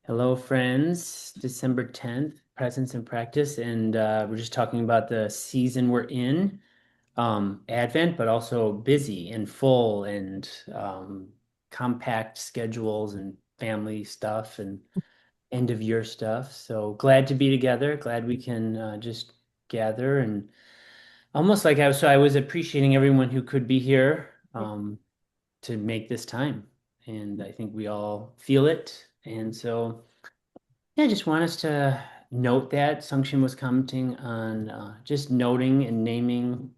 Hello, friends. December 10th, Presence and Practice, and we're just talking about the season we're in, Advent, but also busy and full and compact schedules and family stuff and end of year stuff. So glad to be together. Glad we can just gather and almost like I was appreciating everyone who could be here to make this time, and I think we all feel it, and so. Yeah, I just want us to note that Sungshin was commenting on just noting and naming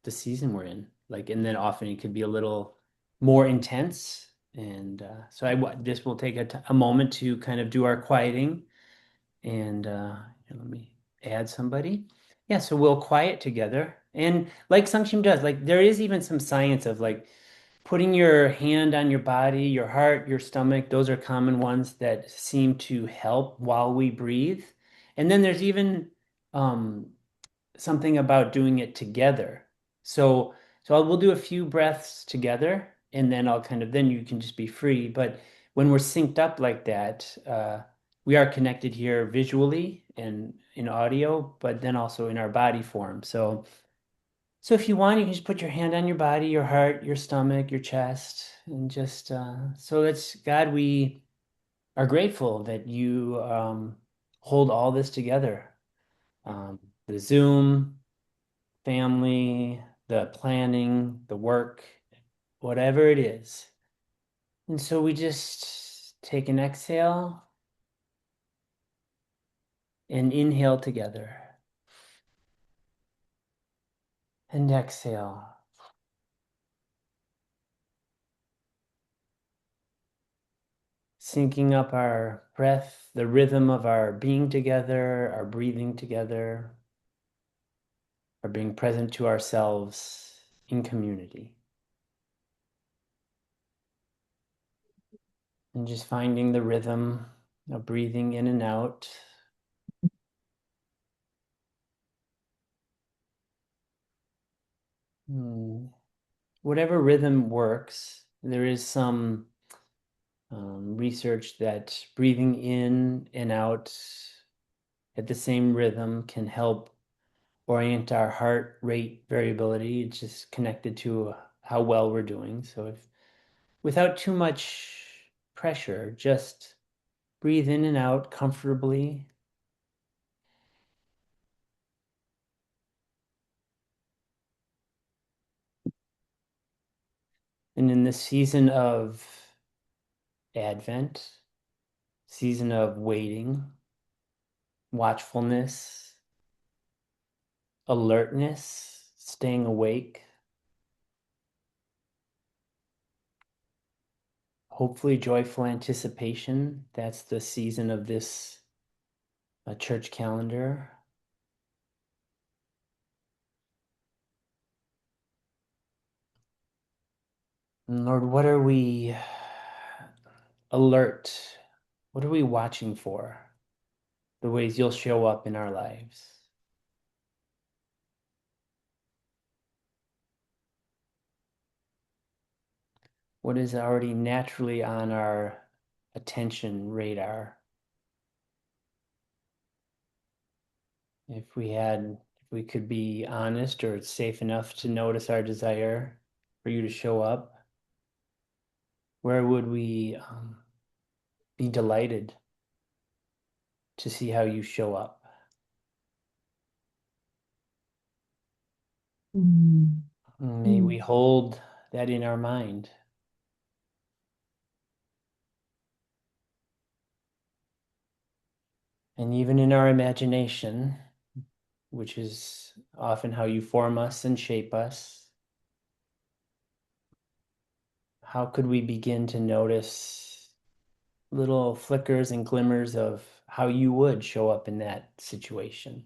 the season we're in. Like, and then often it could be a little more intense. And this will take a moment to kind of do our quieting. And here, let me add somebody. Yeah, so we'll quiet together. And like Sungshin does, like there is even some science of like putting your hand on your body, your heart, your stomach, those are common ones that seem to help while we breathe. And then there's even um, something about doing it together. We'll do a few breaths together, and then then you can just be free. But when we're synced up like that, we are connected here visually and in audio, but then also in our body form. So if you want, you can just put your hand on your body, your heart, your stomach, your chest, and just so that's God, we are grateful that you hold all this together. Um, the Zoom, family, the planning, the work, whatever it is. And so we just take an exhale and inhale together and exhale. Syncing up our breath, the rhythm of our being together, our breathing together, our being present to ourselves in community. And just finding the rhythm of breathing in and out. Hmm. Whatever rhythm works, there is some research that breathing in and out at the same rhythm can help orient our heart rate variability. It's just connected to how well we're doing. So if without too much pressure, just breathe in and out comfortably. And in this season of Advent, season of waiting, watchfulness, alertness, staying awake, hopefully joyful anticipation. That's the season of this church calendar. And Lord, what are we alert? What are we watching for? The ways you'll show up in our lives. What is already naturally on our attention radar? If we could be honest or it's safe enough to notice our desire for you to show up, where would we be delighted to see how you show up? Mm. May we hold that in our mind. And even in our imagination, which is often how you form us and shape us, how could we begin to notice little flickers and glimmers of how you would show up in that situation?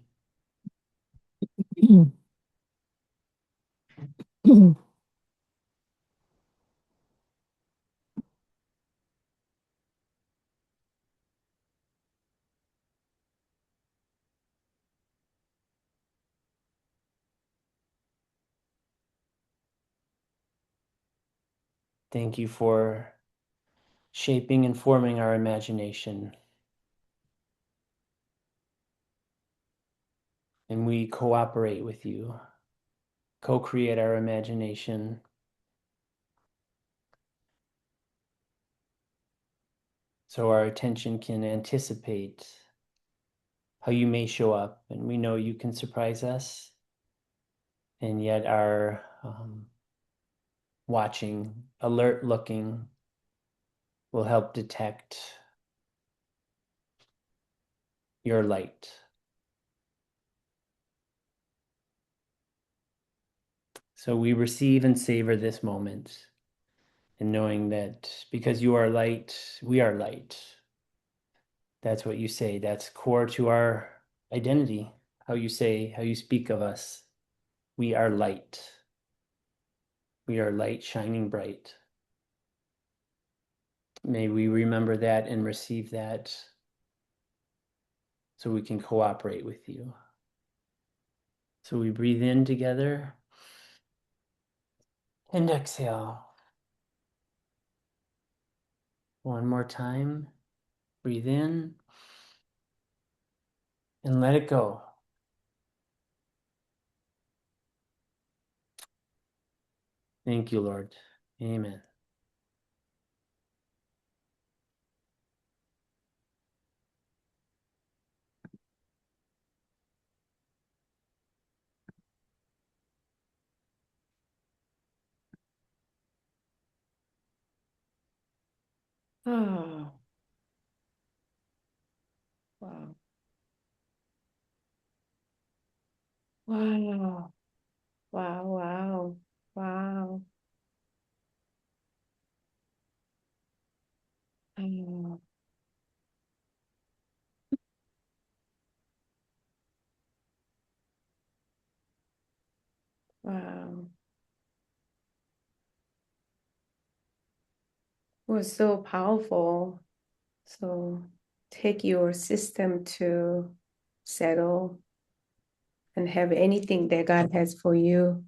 Thank you for shaping and forming our imagination. And we cooperate with you, co-create our imagination. So our attention can anticipate how you may show up, and we know you can surprise us, and yet our watching, alert looking will help detect your light. So we receive and savor this moment, and knowing that because you are light, we are light. That's what you say. That's core to our identity. How you say, how you speak of us. We are light. We are light shining bright. May we remember that and receive that so we can cooperate with you. So we breathe in together and exhale. One more time. Breathe in and let it go. Thank you, Lord. Amen. Oh, wow. Wow. Wow. Wow. Wow. Oh, wow. It was so powerful. So take your system to settle and have anything that God has for you.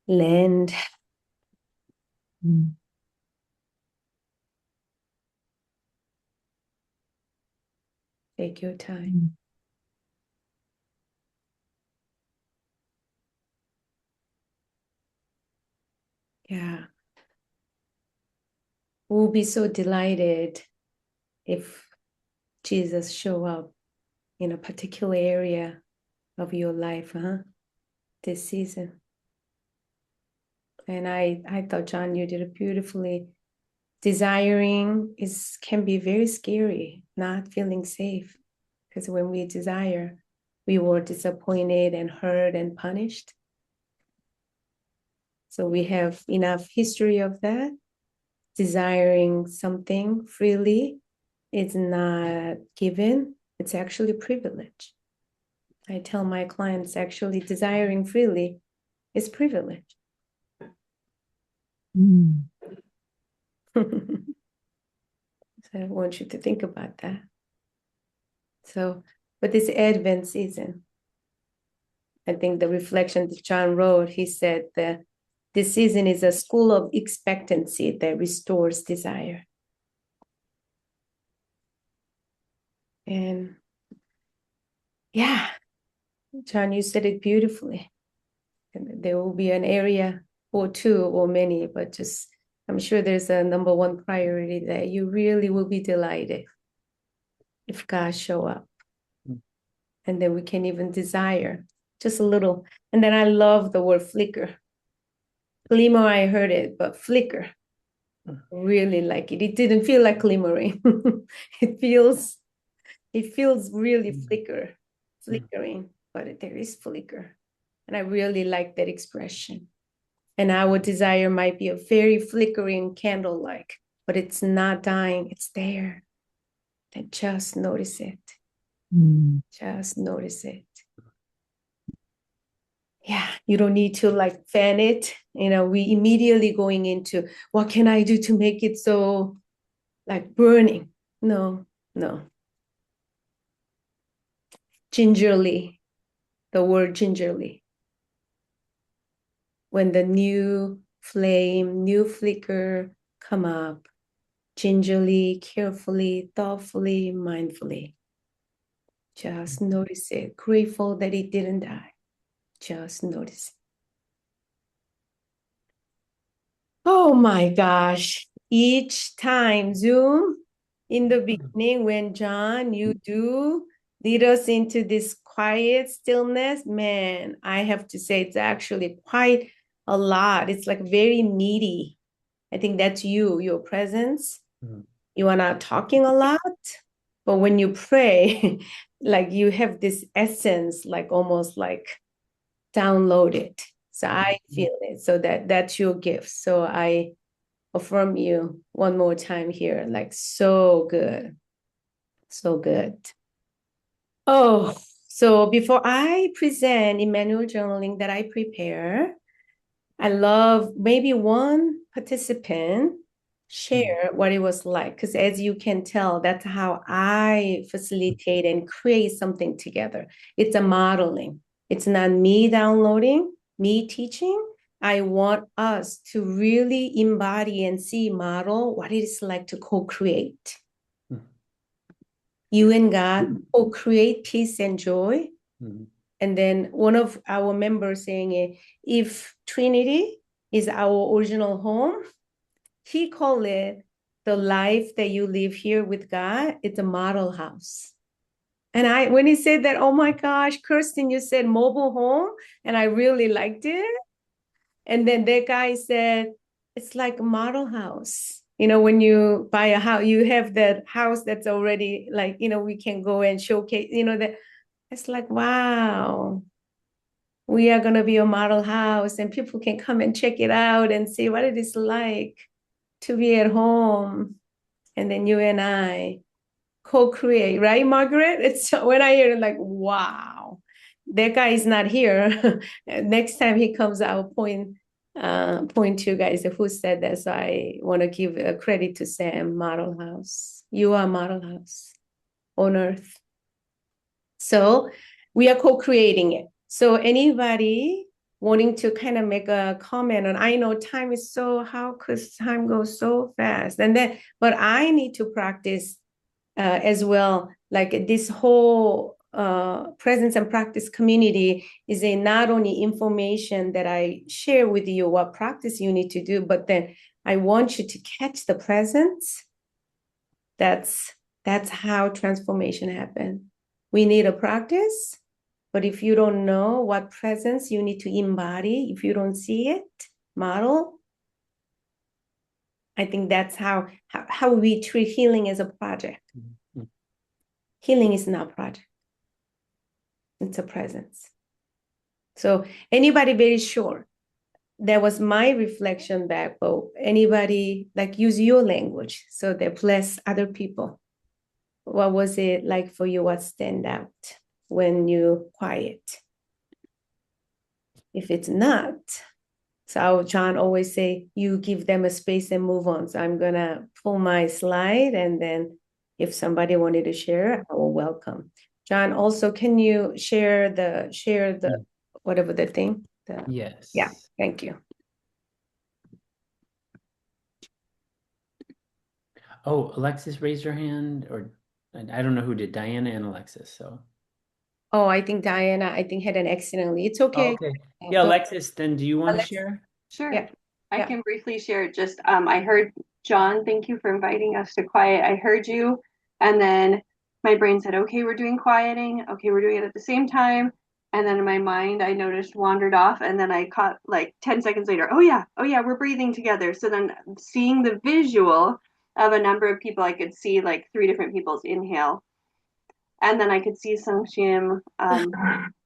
Land. Mm. Take your time. Yeah. We'll be so delighted if Jesus show up in a particular area of your life, this season. And I thought, John, you did it beautifully. Desiring can be very scary, not feeling safe. Because when we desire, we were disappointed and hurt and punished. So we have enough history of that. Desiring something freely is not given, it's actually privilege. I tell my clients actually desiring freely is privilege. Mm. So I want you to think about that. So, but this Advent season, I think the reflection that John wrote, he said that this season is a school of expectancy that restores desire. And yeah, John, you said it beautifully. And there will be an area or two or many, but just I'm sure there's a number one priority that you really will be delighted if God show up. And then we can even desire just a little. And then I love the word flicker. Glimmer, I heard it, but flicker, really like it. It didn't feel like glimmering. it feels really flickering, but there is flicker. And I really like that expression. And our desire might be a very flickering candle-like, but it's not dying, it's there. And just notice it. Just notice it. Yeah, you don't need to like fan it. We immediately going into what can I do to make it so like burning? No, no. Gingerly, the word gingerly. When the new flame, new flicker come up, gingerly, carefully, thoughtfully, mindfully. Just notice it. Grateful that it didn't die. Just notice it. Oh my gosh. Each time, Zoom, in the beginning, when John, you do lead us into this quiet stillness, man, I have to say it's actually quite a lot. It's like very meaty. I think that's you, your presence. Mm. You are not talking a lot, but when you pray, like you have this essence, like almost like downloaded. So I Mhm. feel it. So that's your gift. So I affirm you one more time here. Like so good. So good. Oh, so before I present Immanuel journaling that I prepare, I love maybe one participant Mm. share what it was like. Because as you can tell, that's how I facilitate and create something together. It's a modeling. It's not me downloading, me teaching. I want us to really embody and see model what it is like to co-create. Mm. You and God co-create peace and joy. Mm. And then one of our members saying, if Trinity is our original home, he called it the life that you live here with God. It's a model house. And when he said that, oh my gosh, Kirsten, you said mobile home, and I really liked it. And then that guy said, it's like a model house. You know, when you buy a house, you have that house that's already like, we can go and showcase, that it's like, wow, we are going to be a model house and people can come and check it out and see what it is like to be at home. And then you and I co-create, right, Margaret? It's when I hear it, like, wow, that guy is not here. Next time he comes, I'll point to you guys who said that. So I want to give a credit to Sam, Model House. You are Model House on Earth. So we are co-creating it. So anybody wanting to kind of make a comment on, I know time is how could time go so fast? And then, but I need to practice as well. Like this whole presence and practice community is a not only information that I share with you, what practice you need to do, but then I want you to catch the presence. That's that's how transformation happens. We need a practice, but if you don't know what presence you need to embody, if you don't see it, model, I think that's how we treat healing as a project. Mm. Healing is not a project. It's a presence. So anybody very sure that was my reflection back, but anybody like use your language so that bless other people. What was it like for you? What stand out when you quiet? If it's not, so John always say, you give them a space and move on. So I'm gonna pull my slide and then if somebody wanted to share, I will welcome. John, also, can you share the Mm. whatever the thing? Yeah, Yes. thank you. Oh, Alexis raised her hand, or I don't know who did, Diana and Alexis. So, Oh, I think Diana, I think had an accidentally. It's oh, okay. okay. Yeah, Don't Alexis, then do you want to Alex. share? Sure. Yeah, I yeah. can briefly share just I heard John, thank you for inviting us to quiet. I heard you and then my brain said, okay, we're doing quieting. Okay, we're doing it at the same time. And then in my mind I noticed wandered off and then I caught like 10 seconds later, oh yeah, we're breathing together. So then seeing the visual of a number of people, I could see like three different people's inhale. And then I could see Sung Shim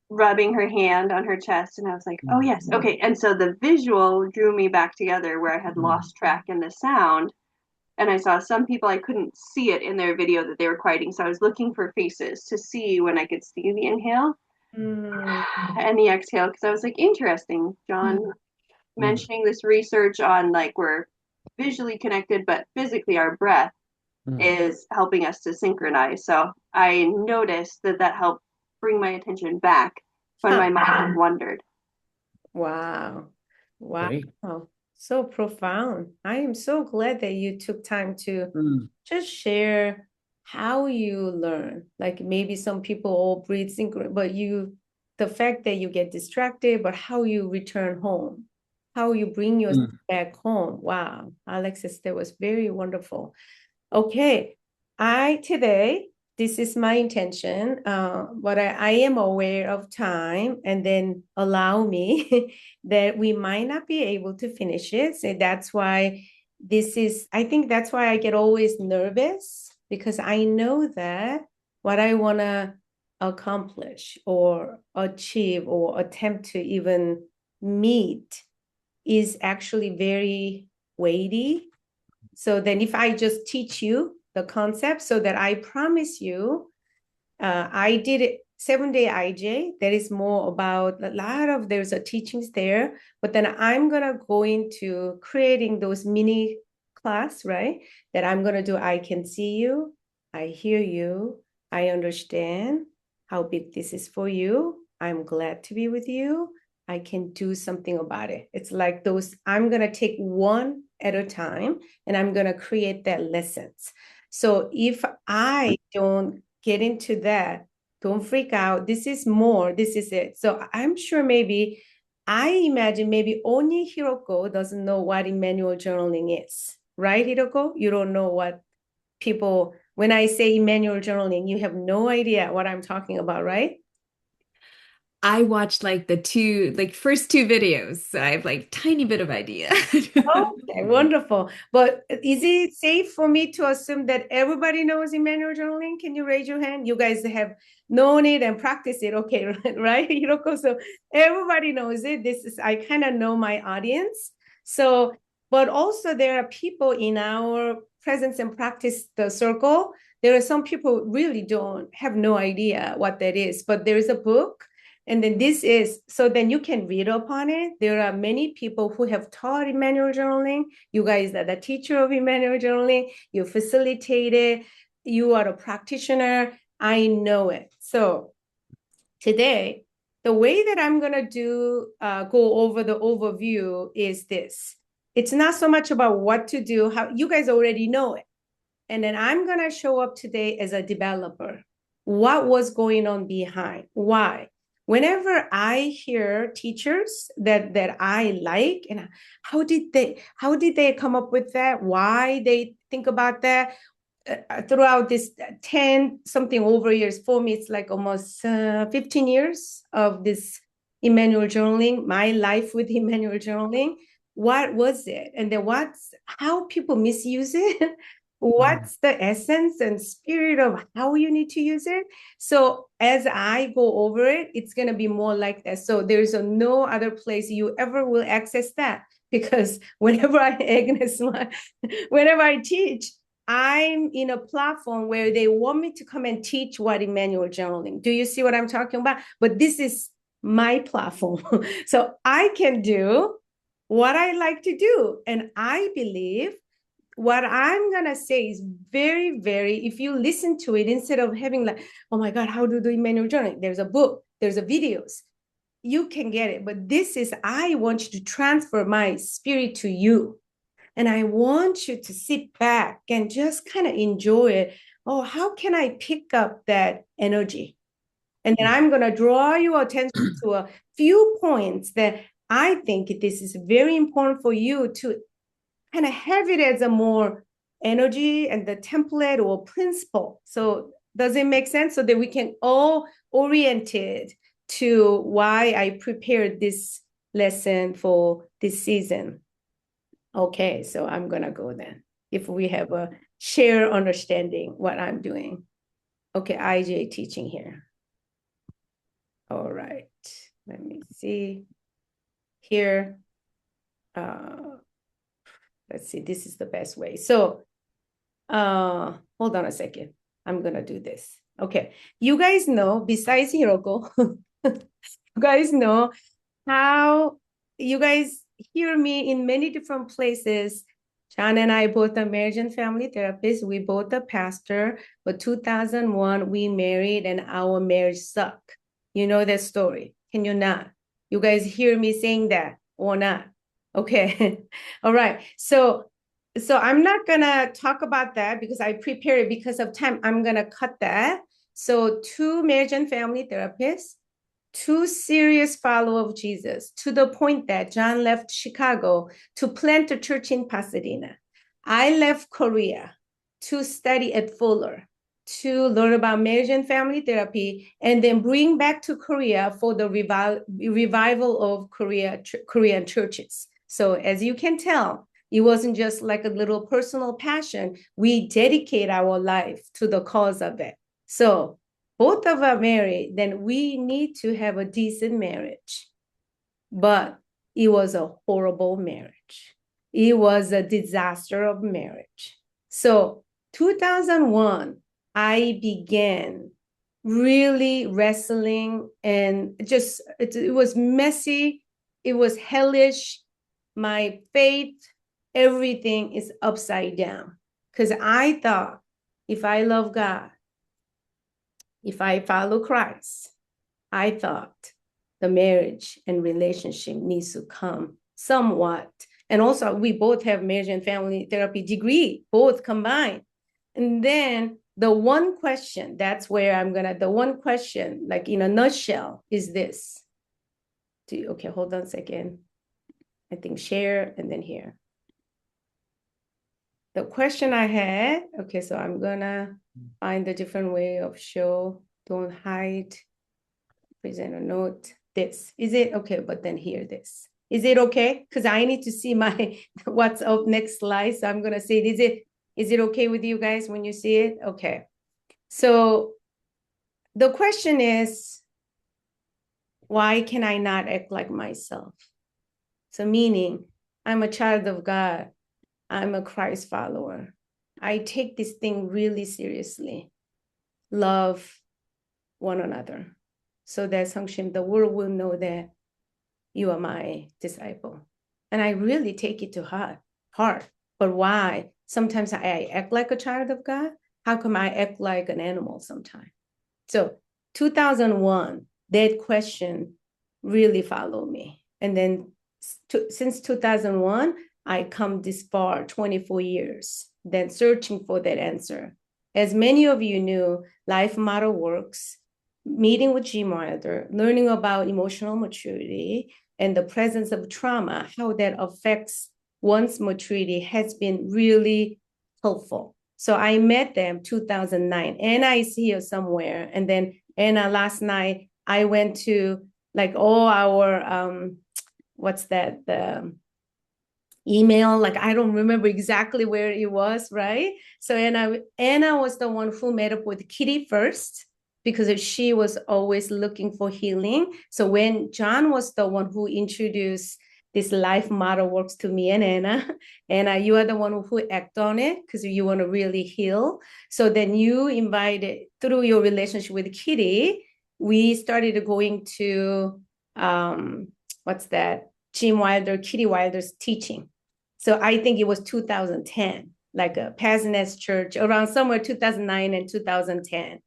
rubbing her hand on her chest and I was like, oh Mm. yes, okay. And so the visual drew me back together where I had Mm. lost track in the sound. And I saw some people I couldn't see it in their video that they were quieting. So I was looking for faces to see when I could see the inhale Mm, and the exhale because I was like, interesting, John Mm. mentioning this research on like we're visually connected, but physically our breath Mm. is helping us to synchronize. So I noticed that that helped bring my attention back when huh. my mind wandered. Wow. Wow. Great. So profound. I am so glad that you took time to Mm, just share how you learn. Like maybe some people all breathe synchro, but the fact that you get distracted, but how you return home, how you bring yourself mm, back home. Wow, Alexis, that was very wonderful. Okay, I today, this is my intention, but I am aware of time and then allow me that we might not be able to finish it. So that's why I think that's why I get always nervous because I know that what I want to accomplish or achieve or attempt to even meet is actually very weighty. So then if I just teach you the concept so that I promise you, I did it 7-day IJ. That is more about a lot of there's a teachings there, but then I'm gonna go into creating those mini class, right? That I'm gonna do. I can see you, I hear you, I understand how big this is for you. I'm glad to be with you. I can do something about it. It's like those, I'm gonna take one at a time and I'm gonna create that lessons. So if I don't get into that, don't freak out. This is more, this is it. So I'm sure maybe, I imagine maybe only Hiroko doesn't know what Immanuel journaling is, right, Hiroko? You don't know what people, when I say Immanuel journaling, you have no idea what I'm talking about, right? I watched like first two videos, so I have like tiny bit of idea. Okay, wonderful. But is it safe for me to assume that everybody knows Immanuel journaling? Can you raise your hand? You guys have known it and practiced it. Okay, right, Hiroko? So everybody knows it. I kind of know my audience. So, but also there are people in our presence and practice the circle. There are some people really don't have no idea what that is, but there is a book and then so then you can read upon it. There are many people who have taught Immanuel journaling. You guys are the teacher of Immanuel journaling. You facilitate it. You are a practitioner. I know it. So today, the way that I'm going to go over the overview is this. It's not so much about what to do, how you guys already know it. And then I'm going to show up today as a developer. What was going on behind? Why? Whenever I hear teachers that I like, and how did they come up with that? Why they think about that? Throughout this 10 something over years, for me, it's like almost 15 years of this Immanuel journaling, my life with Immanuel journaling. What was it? And then how people misuse it? mm, What's the essence and spirit of how you need to use it? So as I go over it, it's going to be more like that. So there's no other place you ever will access that because whenever Agnes, whenever I teach, I'm in a platform where they want me to come and teach what Immanuel journaling. Do you see what I'm talking about? But this is my platform. So I can do what I like to do. And I believe what I'm going to say is very, very, if you listen to it, instead of having like, oh my God, how to do Immanuel journaling? There's a book, there's a videos. You can get it. But I want you to transfer my spirit to you. And I want you to sit back and just kind of enjoy it. Oh, how can I pick up that energy? And then I'm going to draw your attention to a few points that I think this is very important for you to kind of have it as a more energy and the template or principle. So does it make sense? So that we can all orient it to why I prepared this lesson for this season. Okay, so I'm gonna go then. If we have a shared understanding what I'm doing. Okay, IJ teaching here. All right, let me see here. Let's see, this is the best way. So hold on a second. I'm gonna do this. Okay, you guys know, besides Hiroko, you guys know how you guys hear me in many different places. John and I both are marriage and family therapists. We both are pastor. But 2001, we married and our marriage sucked. You know that story. Can you not? You guys hear me saying that or not? Okay. All right. So I'm not gonna talk about that because I prepared it because of time. I'm gonna cut that. So two marriage and family therapists, two serious followers of Jesus, to the point that John left Chicago to plant a church in Pasadena. I left Korea to study at Fuller, to learn about marriage and family therapy, and then bring back to Korea for the revival of Korean churches. So as you can tell, it wasn't just like a little personal passion. We dedicate our life to the cause of it. So both of us are married, then we need to have a decent marriage. But it was a horrible marriage. It was a disaster of marriage. So 2001, I began really wrestling, and just it was messy. It was hellish. My faith, everything is upside down. Because I thought if I love God, if I follow Christ, I thought the marriage and relationship needs to come somewhat. And also, we both have marriage and family therapy degree, both combined. And then the one question, that's where the one question, like in a nutshell, is this. Okay, hold on a second. I think share and then here. The question I had, okay, so I'm gonna find a different way of show, don't hide, present a note, this. Is it okay? But then here, this. Is it okay? Because I need to see my what's up next slide. So I'm gonna say, is it okay with you guys when you see it? Okay. So the question is, why can I not act like myself? So meaning, I'm a child of God. I'm a Christ follower. I take this thing really seriously. Love one another. So that Sangshim, the world will know that you are my disciple. And I really take it to heart. But why? Sometimes I act like a child of God. How come I act like an animal sometimes? So 2001, that question really followed me. And then since 2001, I come this far, 24 years, then searching for that answer. As many of you knew, Life Model Works, meeting with Jim Wilder, learning about emotional maturity and the presence of trauma, how that affects one's maturity has been really helpful. So I met them 2009. Anna is here somewhere. And then Anna, last night, I went to like all our, what's that, the email, like I don't remember exactly where it was, right? So Anna was the one who met up with Kitty first, because she was always looking for healing. So when John was the one who introduced this life model works to me and Anna, you are the one who act on it because you want to really heal. So then you invited, through your relationship with Kitty, we started going to, what's that? Jim Wilder, Kitty Wilder's teaching. So I think it was 2010, like a Pasadena church, around somewhere 2009 and 2010.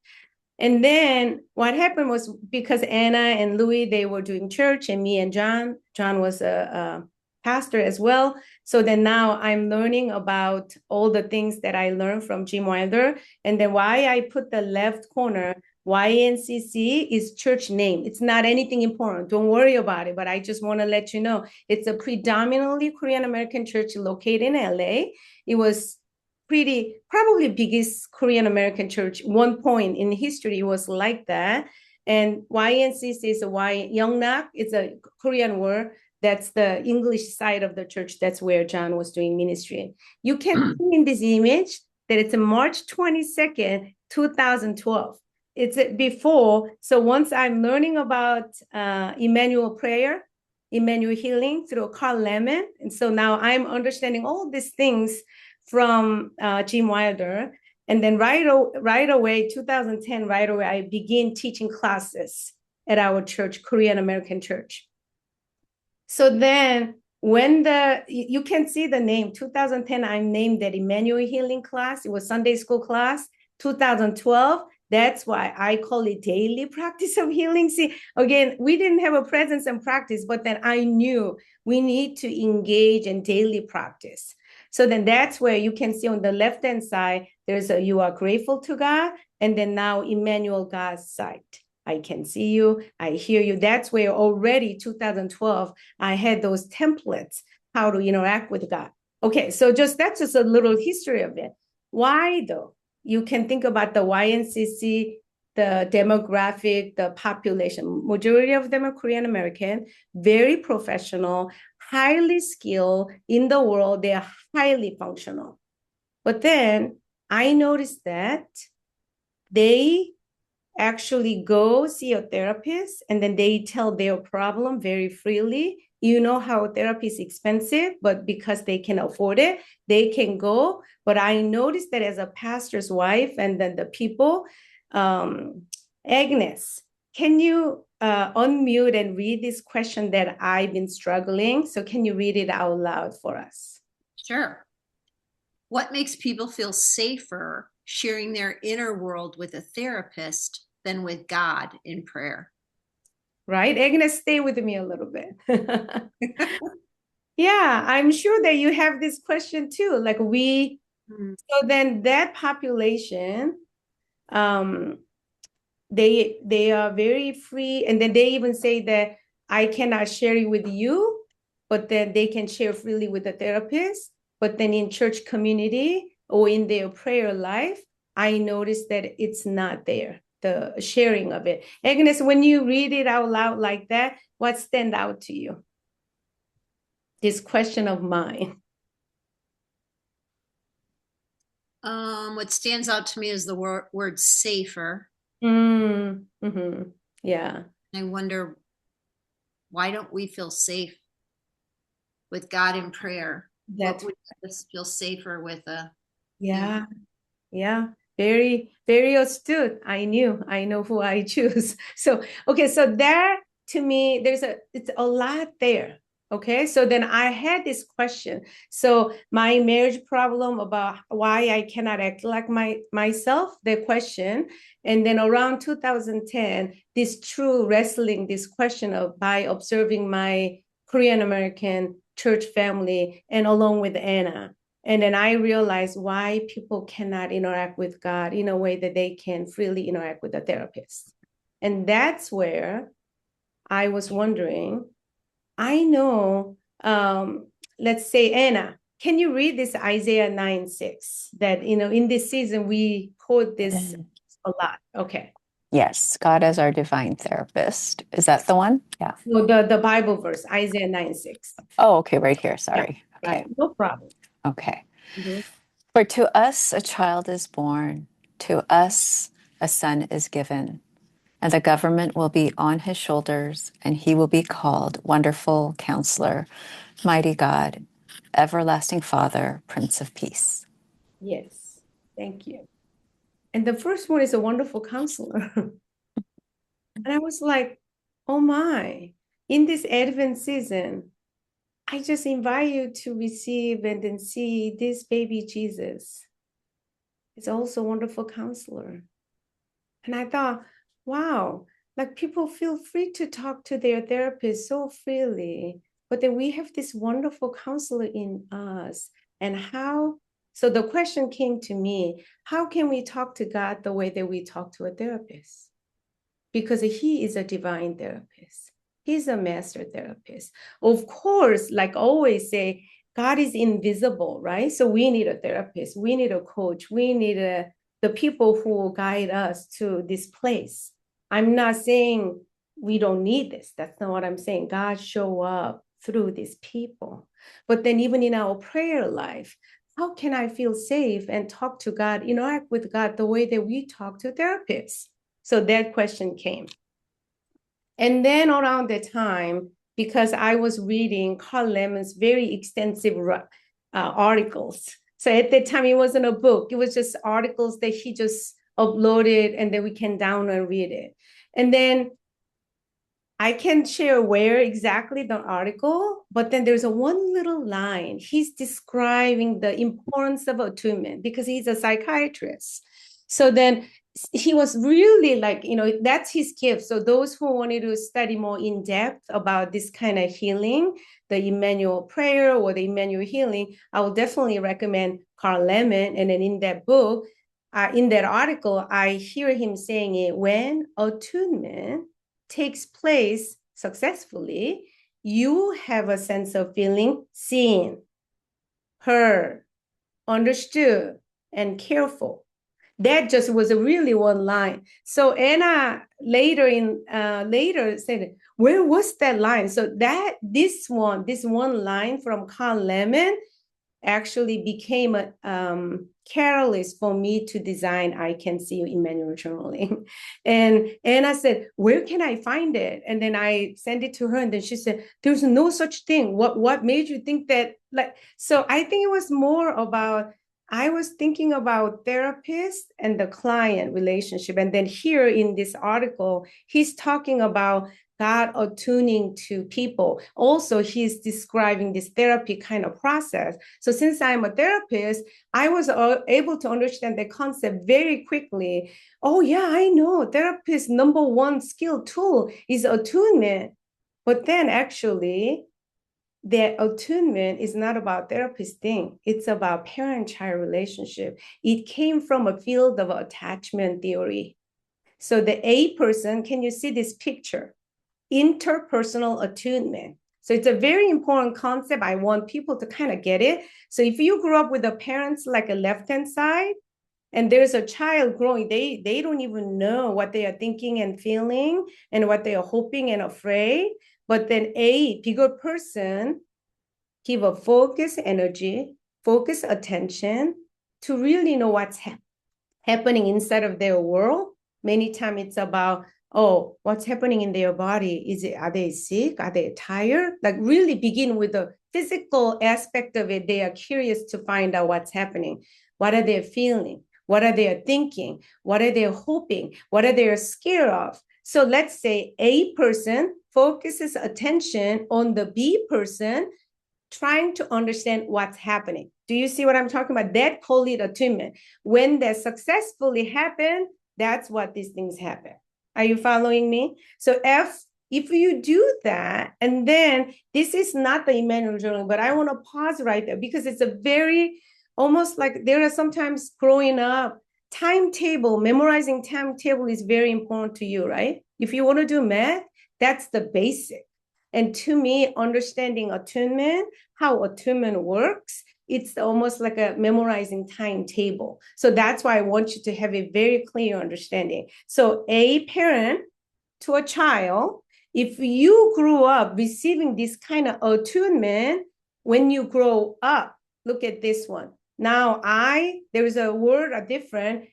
And then what happened was, because Anna and Louis, they were doing church, and me and John was a pastor as well. So then now I'm learning about all the things that I learned from Jim Wilder. And then why I put the left corner, YNCC is church name. It's not anything important. Don't worry about it. But I just want to let you know, it's a predominantly Korean American church located in LA. It was probably biggest Korean American church. One point in history was like that. And YNCC is Youngnak. It's a Korean word. That's the English side of the church. That's where John was doing ministry. You can see in this image that it's March 22nd, 2012. It's before. So once I'm learning about Immanuel prayer, Immanuel healing through Carl Lemon. And so now I'm understanding all these things from Jim Wilder. And then right away, 2010, right away, I began teaching classes at our church, Korean American church. So then when you can see the name, 2010, I named that Immanuel Healing class. It was Sunday school class. 2012, That's why I call it daily practice of healing. See, again, we didn't have a presence and practice, but then I knew we need to engage in daily practice. So then that's where you can see on the left-hand side, there's a you are grateful to God, and then now Immanuel, God's sight. I can see you, I hear you. That's where already 2012, I had those templates, how to interact with God. Okay, so that's just a little history of it. Why though? You can think about the YNCC, the demographic, the population. Majority of them are Korean American, very professional, highly skilled in the world. They are highly functional. But then I noticed that they actually go see a therapist and then they tell their problem very freely. You know how therapy is expensive, but because they can afford it, they can go. But I noticed that as a pastor's wife and then the people, Agnes, can you unmute and read this question that I've been struggling? So can you read it out loud for us? Sure. What makes people feel safer sharing their inner world with a therapist than with God in prayer? Right? Agnes, stay with me a little bit. Yeah, I'm sure that you have this question too. Like so then that population, they are very free, and then they even say that I cannot share it with you, but then they can share freely with the therapist. But then in church community or in their prayer life, I noticed that it's not there, the sharing of it. Agnes, when you read it out loud like that, what stand out to you? This question of mine. What stands out to me is the word safer. Mm-hmm. Yeah. I wonder, why don't we feel safe with God in prayer? That's what would us feel safer with a yeah. Yeah. Very, very astute. I know who I choose. So, okay. So there to me, it's a lot there. Okay. So then I had this question. So my marriage problem about why I cannot act like myself, the question. And then around 2010, this true wrestling, this question of by observing my Korean American church family and along with Anna. And then I realized why people cannot interact with God in a way that they can freely interact with a therapist. And that's where I was wondering, I know, let's say, Anna, can you read this Isaiah 9:6? That, in this season, we quote this a lot. Okay. Yes, God as our divine therapist. Is that the one? Yeah. So the Bible verse, Isaiah 9:6. Oh, okay, right here. Sorry. Yeah, Okay. right. No problem. Okay. Mhm. For to us a child is born, to us a son is given, and the government will be on his shoulders, and he will be called Wonderful Counselor, Mighty God, Everlasting Father, Prince of Peace. Yes. Thank you. And the first one is a wonderful counselor. And I was like, oh my, in this Advent season, I just invite you to receive and then see this baby Jesus. It's also a wonderful counselor. And I thought, wow, like people feel free to talk to their therapist so freely, but then we have this wonderful counselor in us. And so the question came to me, how can we talk to God the way that we talk to a therapist? Because he is a divine therapist. He's a master therapist. Of course, like I always say, God is invisible, right? So we need a therapist. We need a coach. We need the people who will guide us to this place. I'm not saying we don't need this. That's not what I'm saying. God show up through these people. But then even in our prayer life, how can I feel safe and talk to God, interact with God the way that we talk to therapists? So that question came. And then around the time, because I was reading Carl Lemon's very extensive articles. So at that time, it wasn't a book. It was just articles that he just uploaded and then we can download and read it. And then I can share where exactly the article, but then there's one little line. He's describing the importance of attunement because he's a psychiatrist. So then he was really like, that's his gift. So those who wanted to study more in depth about this kind of healing, the Immanuel prayer or the Immanuel healing, I will definitely recommend Carl Lemon. And then in that book, in that article, I hear him saying it, when attunement takes place successfully, you have a sense of feeling seen, heard, understood, and careful. That just was a really one line. So Anna later said, where was that line? So this one line from Carl Lemon actually became a catalyst for me to design I Can See You Immanuel journaling. And Anna said, where can I find it? And then I sent it to her, and then she said, there's no such thing. What made you think that? Like, so I think it was more about, I was thinking about therapist and the client relationship. And then here in this article, he's talking about God attuning to people. Also, he's describing this therapy kind of process. So since I'm a therapist, I was able to understand the concept very quickly. Oh yeah, I know. Therapist's number one skill tool is attunement. But then actually, that attunement is not about therapist thing. It's about parent-child relationship. It came from a field of attachment theory. So the A person, can you see this picture? Interpersonal attunement. So it's a very important concept. I want people to kind of get it. So if you grew up with the parents like a left-hand side, and there's a child growing, they don't even know what they are thinking and feeling and what they are hoping and afraid. But then a bigger person give a focus energy, focus attention to really know what's happening inside of their world. Many times it's about, oh, what's happening in their body? Are they sick? Are they tired? Like really begin with the physical aspect of it. They are curious to find out what's happening. What are they feeling? What are they thinking? What are they hoping? What are they scared of? So let's say A person focuses attention on the B person, trying to understand what's happening. Do you see what I'm talking about? That call it attunement. When that successfully happen, that's what these things happen. Are you following me? So if you do that, and then this is not the Immanuel journaling, but I want to pause right there because it's a very, almost like there are sometimes growing up, timetable, memorizing timetable is very important to you, right? If you want to do math, that's the basic. And to me, understanding attunement, how attunement works, it's almost like a memorizing timetable. So that's why I want you to have a very clear understanding. So a parent to a child, if you grew up receiving this kind of attunement, when you grow up, look at this one. Now there is a word different.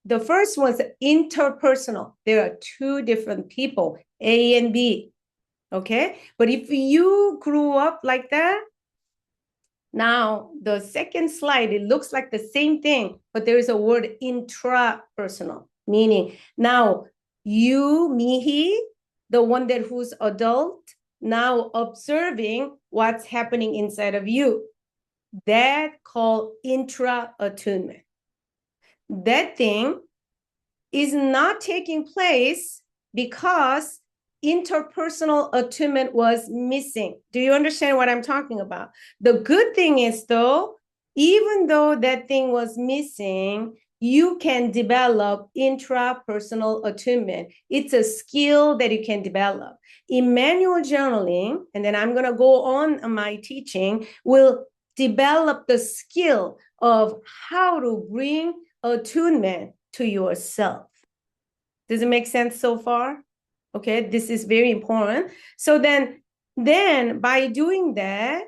The first one's interpersonal. There are two different people, A and B. Okay, but if you grew up like that, now the second slide, it looks like the same thing, but there is a word intrapersonal, meaning now you, me, he, the one that who's adult, now observing what's happening inside of you. That called intra-attunement. That thing is not taking place because interpersonal attunement was missing. Do you understand what I'm talking about? The good thing is, though, even though that thing was missing, you can develop intrapersonal attunement. It's a skill that you can develop. Immanuel journaling, and then I'm going to go on my teaching, will develop the skill of how to bring attunement to yourself. Does it make sense so far? Okay, this is very important. So then by doing that,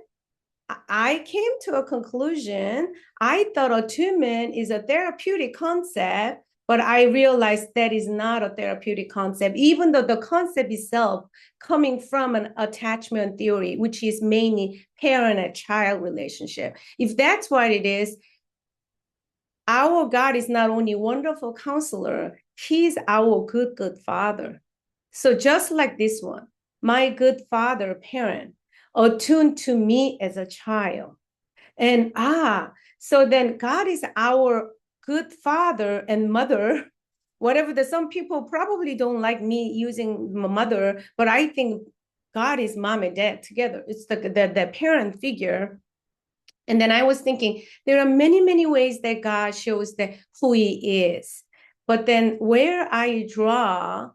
I came to a conclusion. I thought attunement is a therapeutic concept, but I realized that is not a therapeutic concept, even though the concept itself coming from an attachment theory, which is mainly parent and child relationship. If that's what it is, our God is not only a wonderful counselor, he's our good father. So just like this one, my good father, parent, attuned to me as a child. And so then God is our good father and mother whatever some people probably don't like me using my mother, but I think God is mom and dad together. It's the parent figure. And then I was thinking, there are many, many ways that God shows that who he is. But then where I draw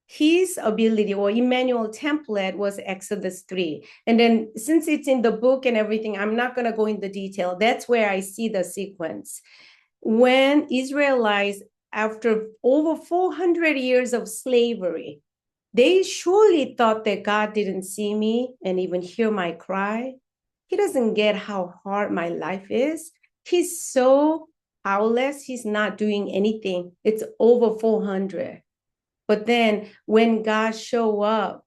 his ability or Immanuel template was Exodus 3. And then since it's in the book and everything, I'm not going to go into detail. That's where I see the sequence. When Israelites, after over 400 years of slavery, they surely thought that God didn't see me and even hear my cry. He doesn't get how hard my life is. He's so powerless. He's not doing anything. It's over 400. But then when God show up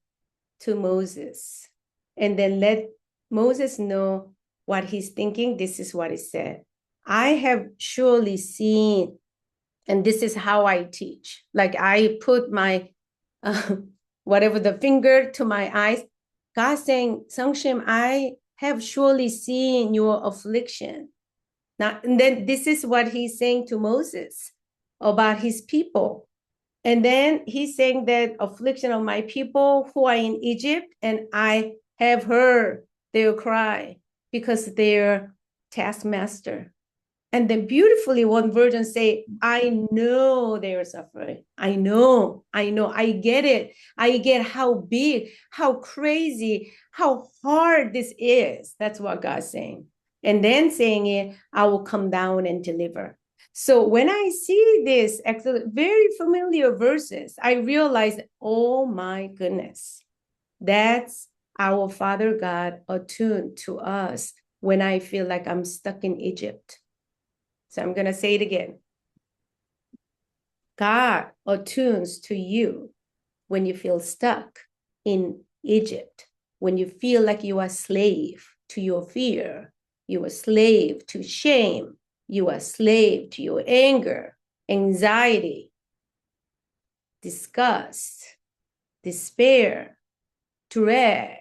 to Moses and then let Moses know what he's thinking, this is what he said. I have surely seen, and this is how I teach. Like I put my, whatever the finger to my eyes. God saying, Sangshim, I have surely seen your affliction. Now, and then this is what he's saying to Moses about his people. And then he's saying that affliction of my people who are in Egypt, and I have heard their cry because their taskmaster. And then beautifully, one version say, I know they are suffering. I know, I get it. I get how big, how crazy, how hard this is. That's what God's saying. And then saying it, I will come down and deliver. So when I see this very familiar verses, I realize, oh my goodness, that's our Father God attuned to us when I feel like I'm stuck in Egypt. So I'm going to say it again. God attunes to you when you feel stuck in Egypt, when you feel like you are a slave to your fear, you are a slave to shame, you are a slave to your anger, anxiety, disgust, despair, dread.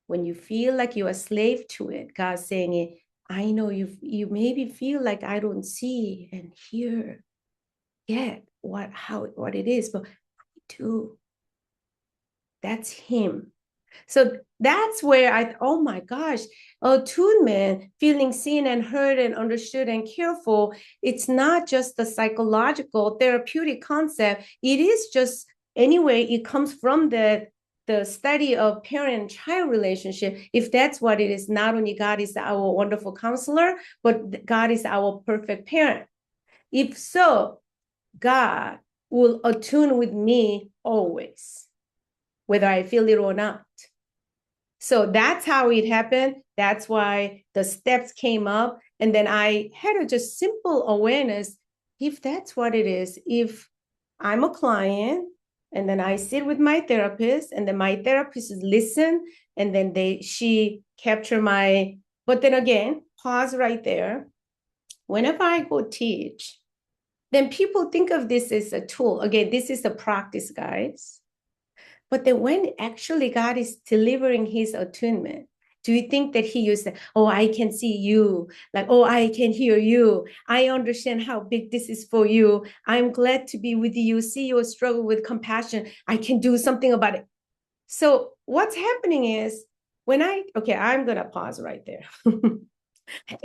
When you feel like you're a slave to it, God's saying it, I know you maybe feel like I don't see and hear yet what it is, but I do. That's him. So that's where oh my gosh, attunement, feeling seen and heard and understood and careful, it's not just the psychological therapeutic concept. It is just, anyway, it comes from the study of parent-child relationship. If that's what it is, not only God is our wonderful counselor, but God is our perfect parent. If so, God will attune with me always, whether I feel it or not. So that's how it happened. That's why the steps came up. And then I had a just simple awareness. If that's what it is, if I'm a client and then I sit with my therapist and then my therapist listen and then she capture but then again, pause right there. Whenever I go teach, then people think of this as a tool. Again, this is a practice, guys. But then when actually God is delivering his attunement, do you think that he used, oh, I can see you, like, oh, I can hear you. I understand how big this is for you. I'm glad to be with you, see your struggle with compassion. I can do something about it. So what's happening is I'm going to pause right there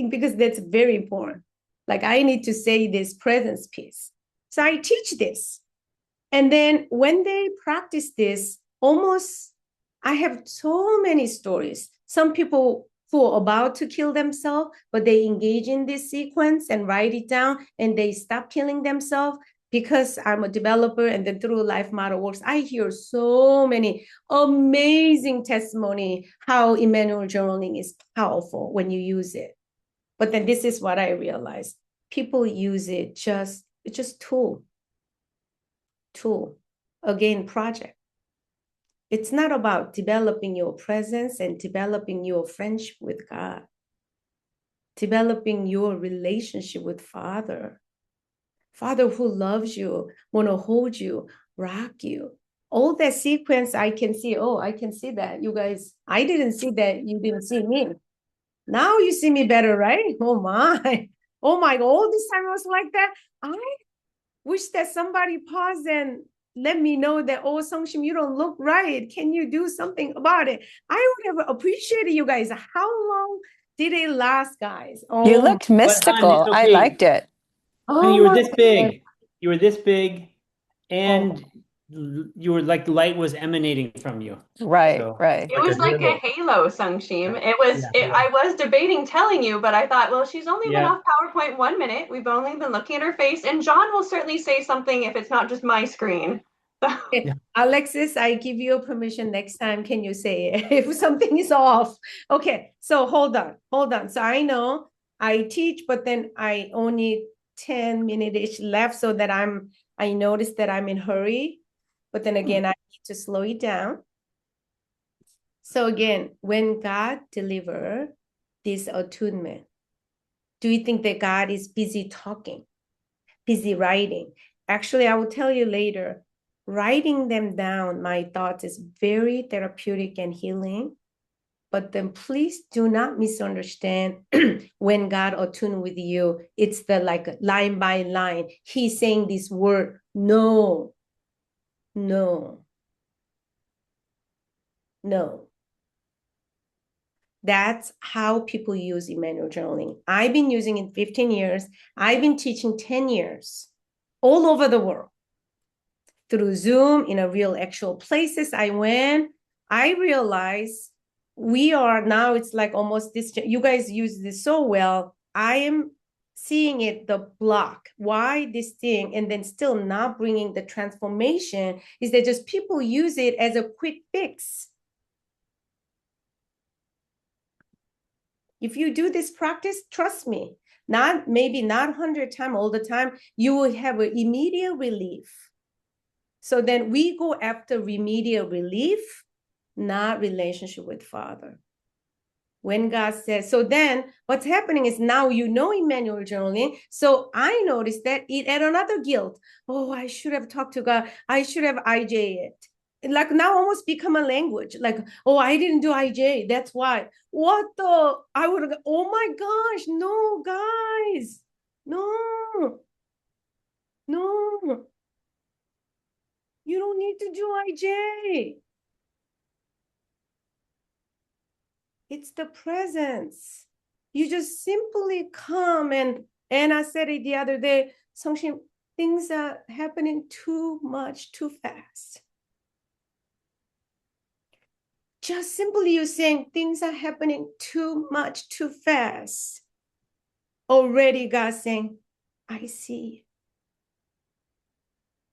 because that's very important. Like I need to say this presence piece. So I teach this. And then when they practice this, I have so many stories. Some people who are about to kill themselves, but they engage in this sequence and write it down and they stop killing themselves because I'm a developer and then through Life Model Works, I hear so many amazing testimony how Immanuel journaling is powerful when you use it. But then this is what I realized. People use it it's just tool, again, project. It's not about developing your presence and developing your friendship with God, developing your relationship with Father who loves you, want to hold you, rock you. All that sequence I can see. Oh, I can see that. You guys, I didn't see that. You didn't see me. Now you see me better, right? Oh my, all this time I was like that. wish that somebody pause and let me know that, oh, Songshim, you don't look right. Can you do something about it? I would have appreciated you guys. How long did it last, guys? You Oh, looked But hon, it's mystical. I okay. liked it. Honey, oh you were my this God. big. You were this big, Oh. and you were like light was emanating from you. Right, So right. It like a was like a halo. halo, Sungshim. Yeah. I was debating telling you, but I thought, well, she's only been Yeah. off PowerPoint 1 minute. We've only been looking at her face, and John will certainly say something if it's not just my screen. Yeah. Alexis, I give you permission next time. Can you say it if something is off? Okay, so hold on. So I know I teach, but then I only 10 minutes left so that I notice that I'm in hurry, but then again, I need to slow it down. So again, when God deliver this attunement, do you think that God is busy talking, busy writing? Actually, I will tell you later, writing them down, my thoughts is very therapeutic and healing. But then please do not misunderstand when God attune with you. It's the like line by line. He's saying this word. No, no, no. That's how people use Immanuel journaling. I've been using it 15 years. I've been teaching 10 years all over the world through Zoom in a real actual places I went. I realized we are now, it's like almost this, you guys use this so well. I am seeing it, the block, why this thing, and then still not bringing the transformation is that just people use it as a quick fix. If you do this practice, trust me, maybe not 100 times all the time, you will have an immediate relief. So then we go after remedial relief, not relationship with Father. When God says, so then what's happening is now you know Immanuel journaling. So I noticed that it add another guilt. Oh, I should have talked to God. I should have IJ it. Like now almost become a language. Like, oh, I didn't do IJ. That's why. What the? I would have, oh my gosh, no, guys. No, no. You don't need to do IJ. It's the presence. You just simply come and I said it the other day, Songshim, things are happening too much, too fast. Just simply you saying things are happening too much, too fast. Already God saying, I see.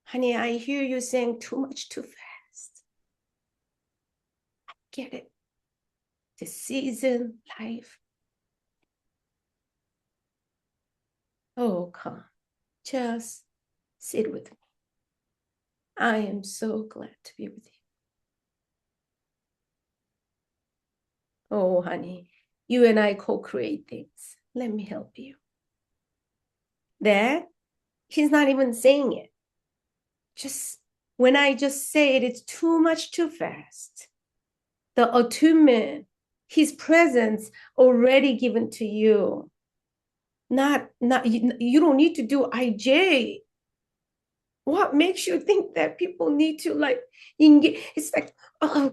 Honey, I hear you saying too much, too fast. I get it. The season, life. Oh, come. Just sit with me. I am so glad to be with you. Oh, honey, you and I co-create things. Let me help you. Dad, he's not even saying it. Just when I just say it, it's too much too fast. The attunement, his presence already given to you. Not you don't need to do IJ. What makes you think that people need to like engage? It's like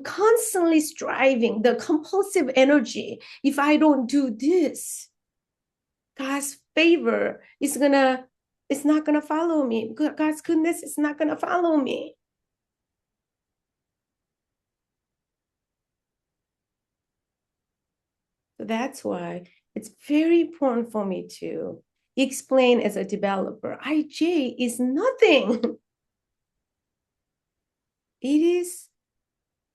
constantly striving, the compulsive energy. If I don't do this, God's favor it's not gonna follow me. God's goodness is not gonna follow me. So that's why it's very important for me to explain as a developer, IJ is nothing. It is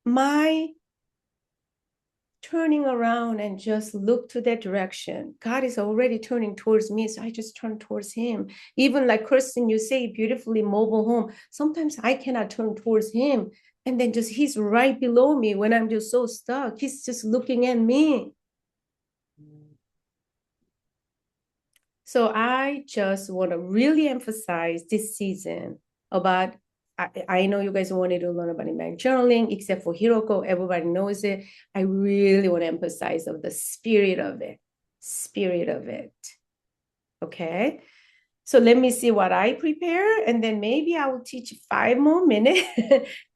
my turning around and just look to that direction. God is already turning towards me, so I just turn towards him. Even like Kirsten, you say beautifully mobile home. Sometimes I cannot turn towards him. And then just he's right below me when I'm just so stuck. He's just looking at me. So I just want to really emphasize this season about I know you guys wanted to learn about Immanuel journaling, except for Hiroko, everybody knows it. I really want to emphasize of the spirit of it. Spirit of it. Okay. So let me see what I prepare, and then maybe I will teach 5 more minutes,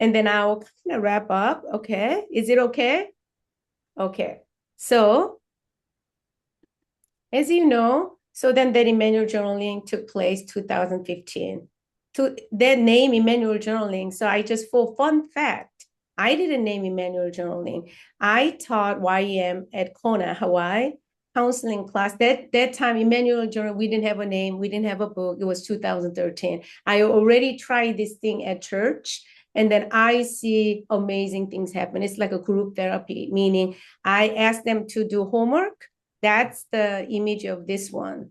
and then I'll kind of wrap up. Okay, is it okay? Okay. So as you know, so then that Immanuel journaling took place 2015. To that name Immanuel journaling. So I just, for fun fact, I didn't name Immanuel journaling. I taught YEM at Kona, Hawaii, counseling class. That time, Immanuel journal, we didn't have a name, we didn't have a book. It was 2013. I already tried this thing at church. And then I see amazing things happen. It's like a group therapy, meaning I ask them to do homework. That's the image of this one,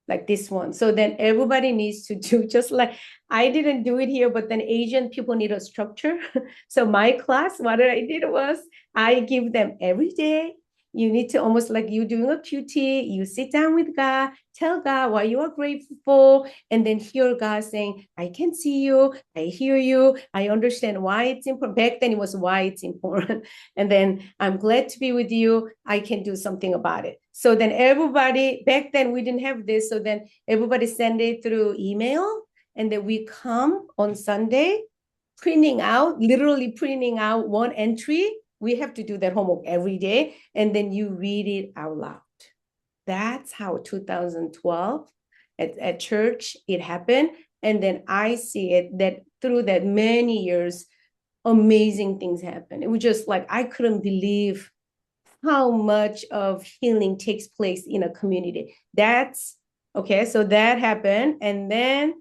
like this one. So then everybody needs to do, just like I didn't do it here, but then Asian people need a structure. So my class, what I did was I give them every day. You need to, almost like you doing a QT, you sit down with God, tell God why you are grateful for, and then hear God saying, I can see you, I hear you, I understand why it's important. Back then it was why it's important. And then I'm glad to be with you, I can do something about it. So then everybody, back then we didn't have this, so then everybody send it through email, and then we come on Sunday, literally printing out one entry. We have to do that homework every day, and then you read it out loud. That's how 2012 at church it happened. And then I see it that through that many years, amazing things happen. It was just like, I couldn't believe how much of healing takes place in a community. That's okay. So that happened. And then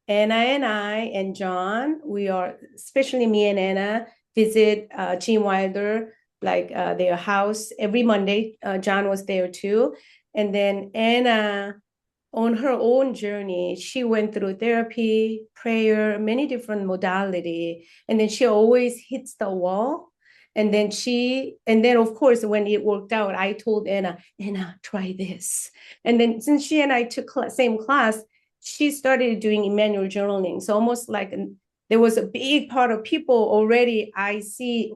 Anna and I and John, we are, especially me and Anna, visit Gene Wilder, like their house every Monday. John was there too. And then Anna, on her own journey, she went through therapy, prayer, many different modality. And then she always hits the wall. And then of course, when it worked out, I told Anna, try this. And then since she and I took same class, she started doing Immanuel journaling. So almost like there was a big part of people already, I see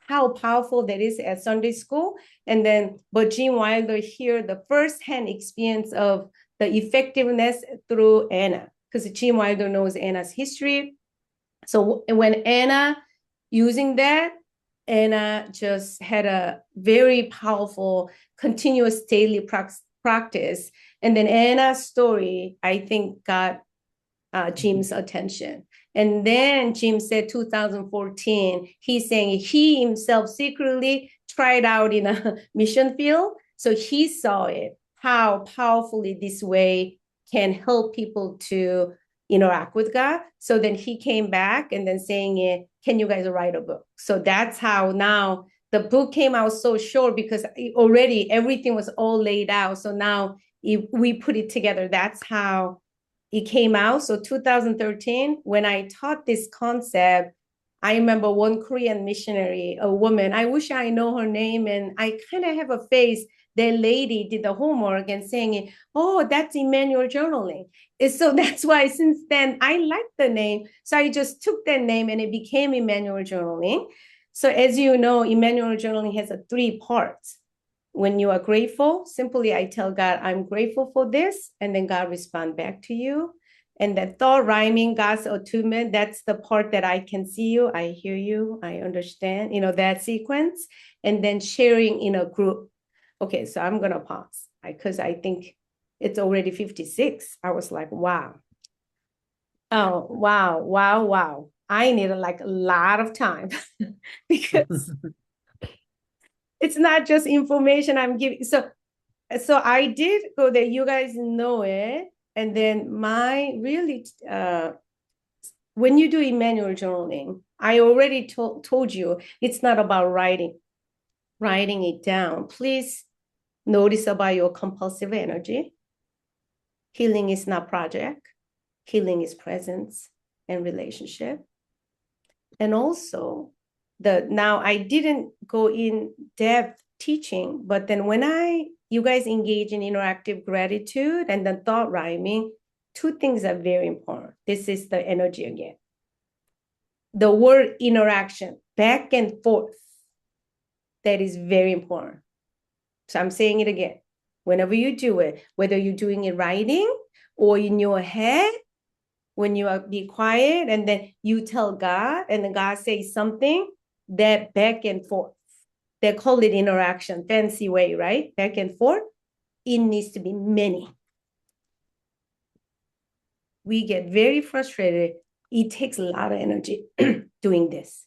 how powerful that is at Sunday school. And then, but Gene Wilder here, the firsthand experience of the effectiveness through Anna, because Gene Wilder knows Anna's history. So when Anna using that, Anna just had a very powerful, continuous daily practice. And then Anna's story, I think, got Jim's attention. And then Jim said 2014, he's saying he himself secretly tried out in a mission field. So he saw it, how powerfully this way can help people to interact with God. So then he came back and then saying, can you guys write a book? So that's how now the book came out so short, because already everything was all laid out. So now we put it together. That's how it came out. So 2013, when I taught this concept, I remember one Korean missionary, a woman, I wish I know her name, and I kind of have a face. That lady did the homework and saying, oh, that's Immanuel journaling. So that's why since then I liked the name. So I just took that name and it became Immanuel journaling. So as you know, Immanuel journaling has 3 parts. When you are grateful, simply I tell God, I'm grateful for this, and then God respond back to you. And that thought rhyming, God's attunement, that's the part that I can see you, I hear you, I understand, that sequence. And then sharing in a group. Okay, so I'm gonna pause because I think it's already 56. I was like, wow. Oh, wow, wow, wow. I needed like a lot of time because it's not just information I'm giving. So I did go there. You guys know it. And then when you do Immanuel journaling, I already told you it's not about writing it down. Please notice about your compulsive energy. Healing is not project. Healing is presence and relationship. And also, now I didn't go in depth teaching, but then when you guys engage in interactive gratitude and then thought rhyming, 2 things are very important. This is the energy again. The word interaction, back and forth, that is very important. So I'm saying it again. Whenever you do it, whether you're doing it writing or in your head when you are be quiet and then you tell God and then God says something, that back and forth. They call it interaction, fancy way, right? Back and forth. It needs to be many. We get very frustrated. It takes a lot of energy doing this.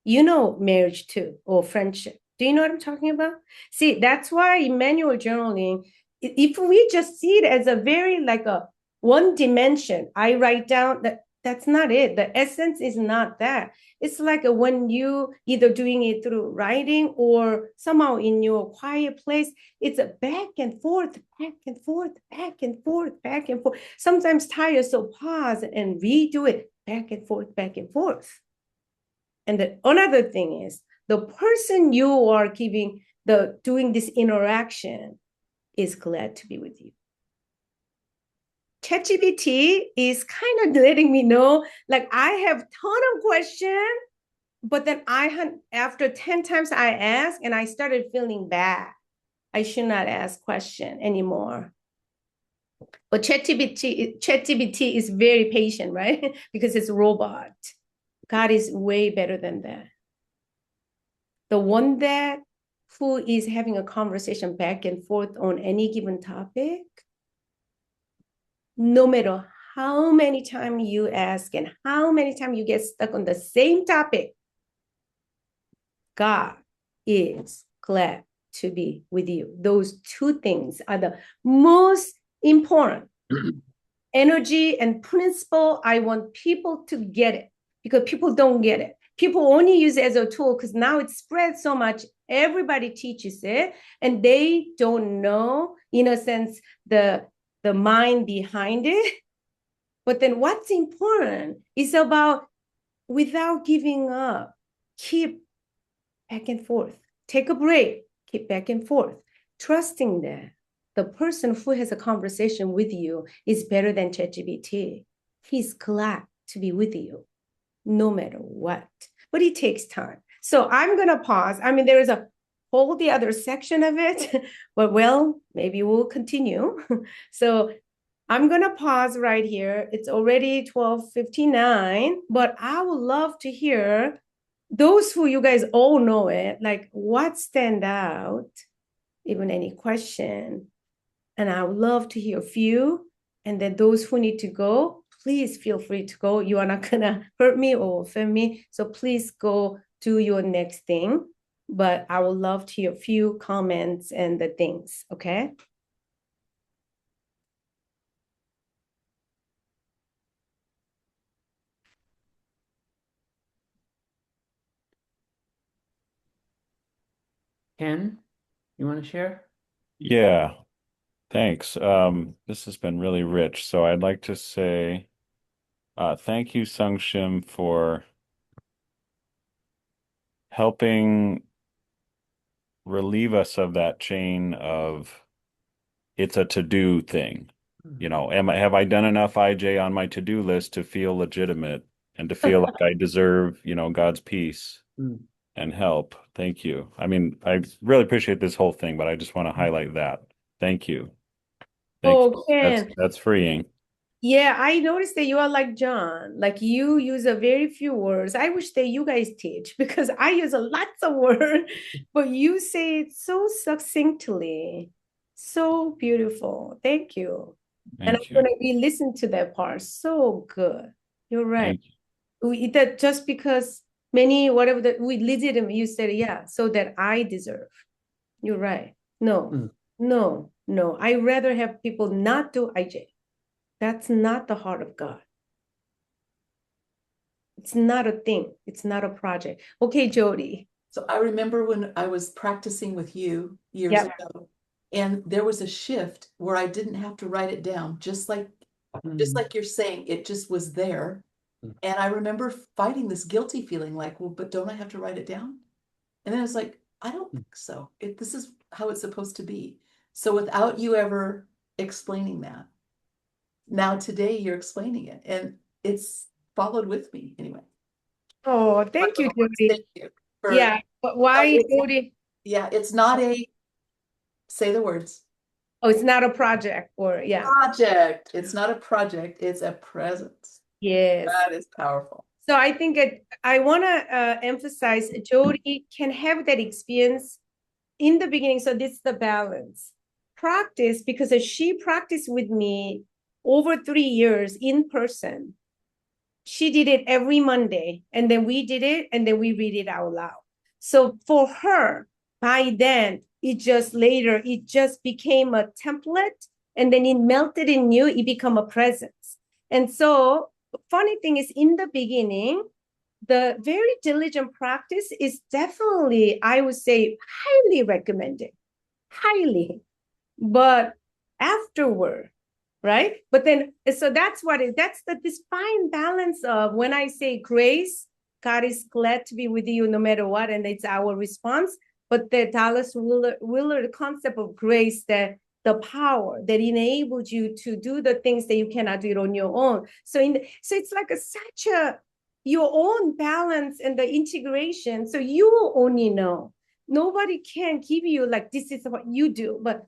You know, marriage too, or friendship. Do you know what I'm talking about? See, that's why Immanuel journaling, if we just see it as a very like a one dimension, I write down that's not it. The essence is not that. It's like when you either doing it through writing or somehow in your quiet place, it's a back and forth, back and forth, back and forth, back and forth. Sometimes tired, so pause and redo it, back and forth, back and forth. And another thing is the person you are doing this interaction is glad to be with you. ChatGPT is kind of letting me know, like I have ton of questions, but then after 10 times I ask and I started feeling bad. I should not ask question anymore. But ChatGPT is very patient, right? Because it's a robot. God is way better than that. The one that who is having a conversation back and forth on any given topic, no matter how many times you ask and how many times you get stuck on the same topic, God is glad to be with you. Those two things are the most important energy and principle. I want people to get it because people don't get it. People only use it as a tool because now it's spread so much. Everybody teaches it and they don't know, in a sense, the mind behind it. But then what's important is about without giving up, keep back and forth, take a break, keep back and forth, trusting that the person who has a conversation with you is better than ChatGPT. He's glad to be with you no matter what, but it takes time. So I'm going to pause. I mean, there is a whole the other section of it, but well, maybe we'll continue. So I'm going to pause right here. It's already 12:59, but I would love to hear those who you guys all know it, like what stand out, even any question. And I would love to hear a few. And then those who need to go, please feel free to go. You are not gonna hurt me or offend me. So please go do your next thing. But I would love to hear a few comments and the things, okay? Ken, you want to share? Yeah, thanks. This has been really rich. So I'd like to say thank you, Sung Shim, for helping relieve us of that chain of it's a to-do thing. You know, have I done enough IJ on my to-do list to feel legitimate and to feel like I deserve, God's peace Mm. and help? Thank you. I mean, I really appreciate this whole thing, but I just want to highlight that. Thank you. Thank you. Oh, Ken. That's freeing. Yeah, I noticed that you are like John, like you use a very few words. I wish that you guys teach because I use a lots of words, but you say it so succinctly, so beautiful. Thank you. And I'm Thank you. gonna re-listen to that part. So good. You're right. Thank you. That just because many whatever that we legitimate, you said yeah, so that I deserve. You're right. No, Mm. no. I rather have people not do IJ. That's not the heart of God. It's not a thing. It's not a project. Okay, Jody. So I remember when I was practicing with you years Yep. ago, and there was a shift where I didn't have to write it down, just like you're saying, it just was there. Mm. And I remember fighting this guilty feeling like, well, but don't I have to write it down? And then I was like, I don't think so. This is how it's supposed to be. So without you ever explaining that, now today you're explaining it, and it's followed with me anyway. Oh, thank you, Jody. Thank you for, Yeah, but why, it's- Jody? yeah, it's not a say the words. Oh, it's not a project or yeah. Project. It's not a project, it's a presence. Yes. That is powerful. So I think I want to emphasize Jody can have that experience in the beginning. So this is the balance. Practice, because she practiced with me over 3 years in person. She did it every Monday, and then we did it, and then we read it out loud. So for her, by then, it just became a template, and then it melted in you, it became a presence. And so funny thing is, in the beginning, the very diligent practice is definitely, I would say, highly recommended, highly. But afterward, right? But then, so that's this fine balance of when I say grace, God is glad to be with you no matter what, and it's our response. But the Dallas Willard concept of grace, that the power that enables you to do the things that you cannot do it on your own. So it's like such a your own balance and the integration. So you only know. Nobody can give you like this is what you do, but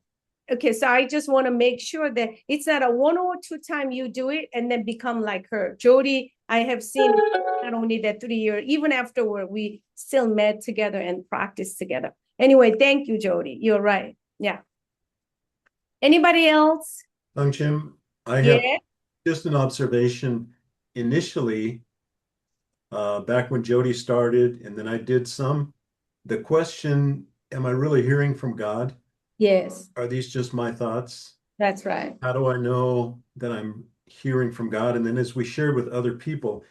okay, so I just want to make sure that it's not a 1 or 2 time you do it and then become like her. Jody, I have seen not only that 3 years, even afterward, we still met together and practiced together. Anyway, thank you, Jody. You're right. Yeah. Anybody else? Jim, I have just an observation. Initially, back when Jody started, and then I did some, the question, am I really hearing from God? Yes. Are these just my thoughts? That's right. How do I know that I'm hearing from God? And then as we shared with other people,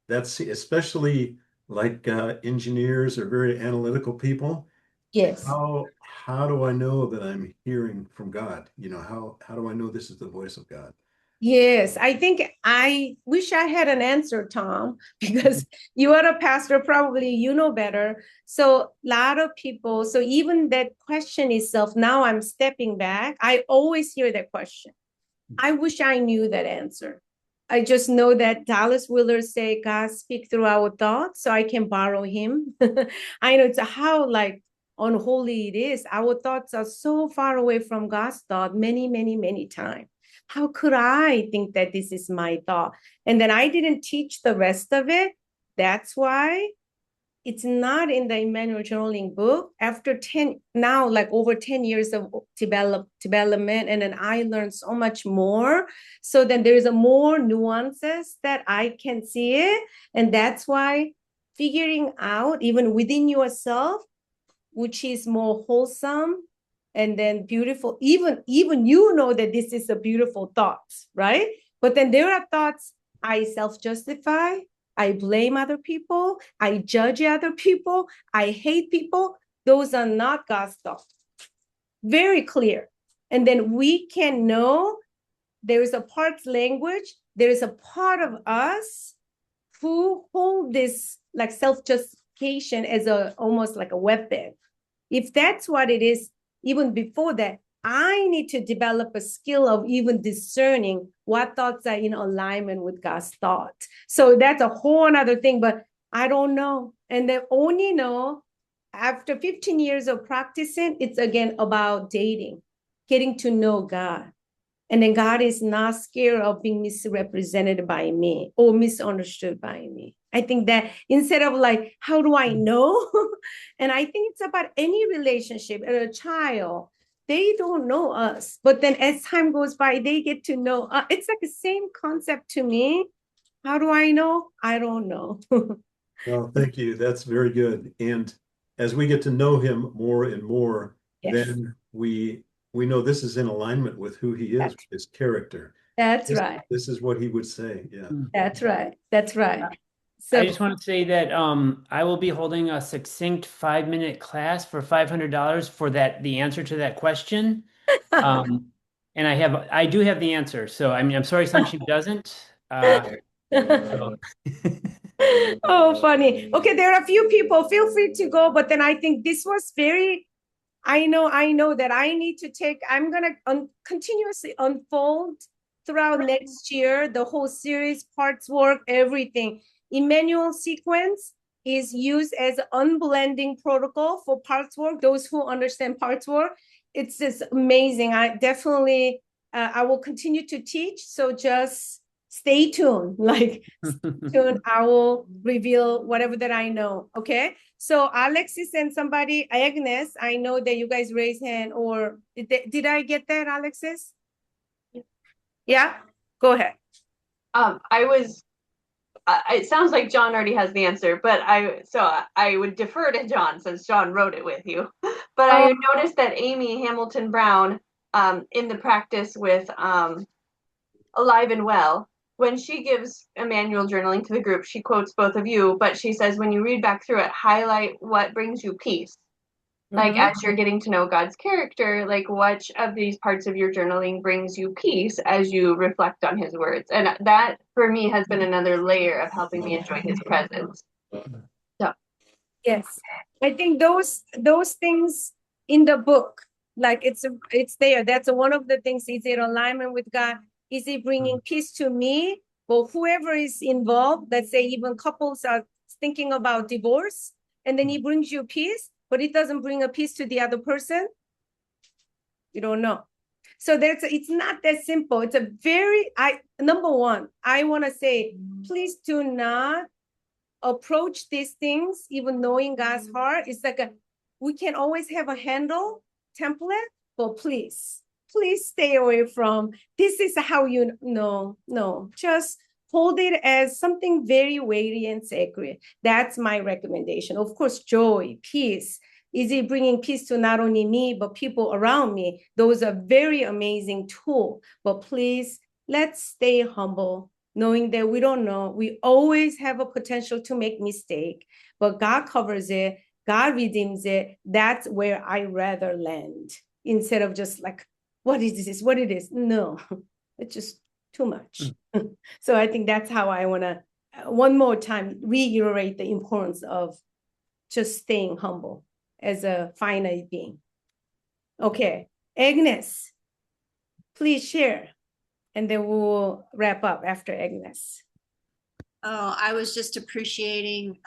that's especially like engineers or very analytical people. Yes. How do I know that I'm hearing from God? How do I know this is the voice of God? Yes, I think I wish I had an answer, Tom, because you are a pastor, probably you know better. So a lot of people, so even that question itself, now I'm stepping back. I always hear that question. I wish I knew that answer. I just know that Dallas Willard say, God speak through our thoughts, so I can borrow him. I know it's how like unholy it is. Our thoughts are so far away from God's thought many, many, many times. How could I think that this is my thought? And then I didn't teach the rest of it. That's why it's not in the Immanuel journaling book. After 10, now like over 10 years of development, and then I learned so much more. So then there's a more nuances that I can see it. And that's why figuring out even within yourself, which is more wholesome and then beautiful, even you know that this is a beautiful thought, right? But then there are thoughts I self-justify, I blame other people, I judge other people, I hate people. Those are not God's thoughts. Very clear. And then we can know there is a part language, there is a part of us who hold this like self-justification as almost like a weapon. If that's what it is, even before that, I need to develop a skill of even discerning what thoughts are in alignment with God's thought. So that's a whole other thing, but I don't know. And then only know after 15 years of practicing, it's again about dating, getting to know God. And then God is not scared of being misrepresented by me or misunderstood by me. I think that instead of like, how do I know? And I think it's about any relationship. A child, they don't know us. But then as time goes by, they get to know. It's like the same concept to me. How do I know? I don't know. Well, thank you. That's very good. And as we get to know him more and more, then we know this is in alignment with who he is, his character. That's right. This is what he would say. Yeah. That's right. That's right. So I just want to say that I will be holding a succinct 5-minute class for $500 for the answer to that question. And I do have the answer. So I mean, I'm sorry, Sunshine doesn't. Oh, funny. Okay, there are a few people. Feel free to go, but then I think this was very. I know that I need to take. I'm gonna continuously unfold throughout next year the whole series, parts work, everything. Immanuel sequence is used as an unblending protocol for parts work. Those who understand parts work, it's just amazing. I definitely I will continue to teach. So just stay tuned. Like soon I will reveal whatever that I know. Okay. So Alexis and somebody, Agnes, I know that you guys raised hand, or did I get that, Alexis? Yeah, go ahead. I was it sounds like John already has the answer, but I would defer to John since John wrote it with you. But I noticed that Amy Hamilton Brown, in the practice with Alive and Well, when she gives Immanuel journaling to the group, she quotes both of you, but she says when you read back through it, highlight what brings you peace. Like Mhm. as you're getting to know God's character, like which of these parts of your journaling brings you peace as you reflect on his words. And that for me has been another layer of helping me enjoy his presence. So Yes, I think those things in the book, like it's there. That's one of the things. Is it alignment with God? Is it bringing peace to me? Well, whoever is involved, let's say even couples are thinking about divorce, and then he brings you peace, but it doesn't bring a peace to the other person. You don't know. So it's not that simple. It's a very number one, I want to say, please do not approach these things, even knowing God's heart. It's like we can always have a handle template, but please stay away from this is how you know. No, just hold it as something very weighty and sacred. That's my recommendation. Of course, joy, peace. Is it bringing peace to not only me, but people around me? Those are very amazing tools. But please, let's stay humble, knowing that we don't know. We always have a potential to make mistake, but God covers it. God redeems it. That's where I rather land instead of just like, what is this? What it is? No, it's just too much. So I think that's how I want to, one more time, reiterate the importance of just staying humble as a finite being. Okay, Agnes, please share, and then we'll wrap up after Agnes. Oh, I was just appreciating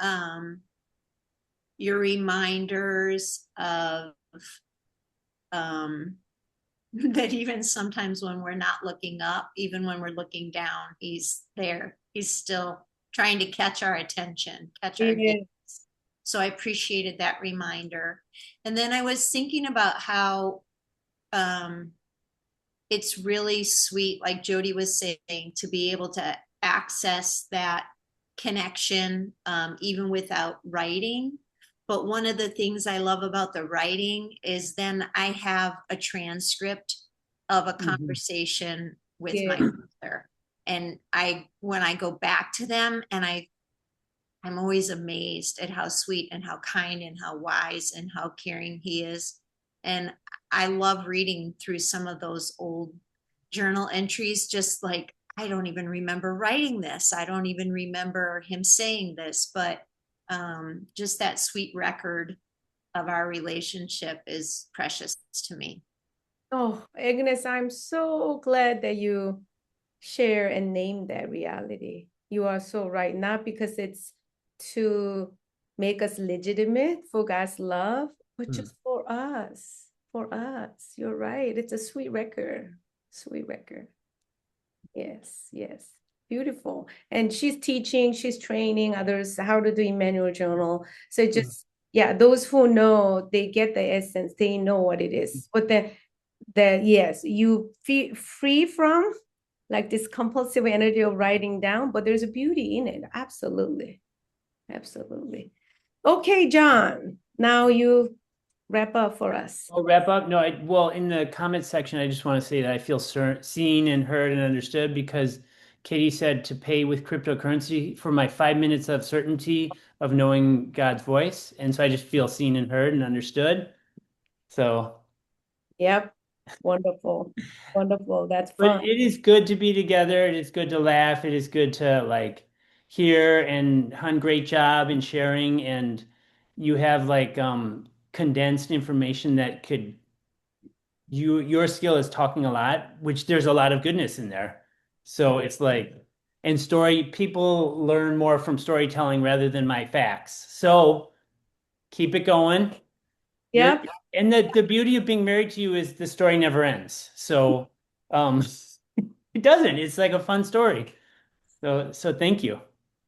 your reminders of that even sometimes when we're not looking up, even when we're looking down, he's there. He's still trying to catch our attention, catch our gaze. So I appreciated that reminder. And then I was thinking about how it's really sweet, like Jody was saying, to be able to access that connection even without writing. But one of the things I love about the writing is then I have a transcript of a conversation with my mother. And when I go back to them, and I'm always amazed at how sweet and how kind and how wise and how caring he is. And I love reading through some of those old journal entries, just like, I don't even remember writing this. I don't even remember him saying this, but just that sweet record of our relationship is precious to me. Oh, Agnes, I'm so glad that you share and name that reality. You are so right. Not because it's to make us legitimate for God's love, but just for us. For us. You're right. It's a sweet record. Sweet record. Yes, yes. Beautiful. And she's teaching, she's training others how to do Immanuel Journal. So just, yeah, those who know, they get the essence, they know what it is. But yes, you feel free from like this compulsive energy of writing down, but there's a beauty in it. Absolutely. Absolutely. Okay, John, now you wrap up for us. I'll wrap up. No, well, in the comments section, I just want to say that I feel seen and heard and understood because Katie said to pay with cryptocurrency for my 5 minutes of certainty of knowing God's voice. And so I just feel seen and heard and understood. So, Yep. Wonderful. Wonderful. That's but fun. it is good to be together. It is good to laugh. It is good to like hear and Hun, great job in sharing. And you have like condensed information that could your skill is talking a lot, which there's a lot of goodness in there. So it's like, and people learn more from storytelling rather than my facts. So keep it going. Yeah. And the beauty of being married to you is the story never ends. So um it doesn't. It's like a fun story. So thank you.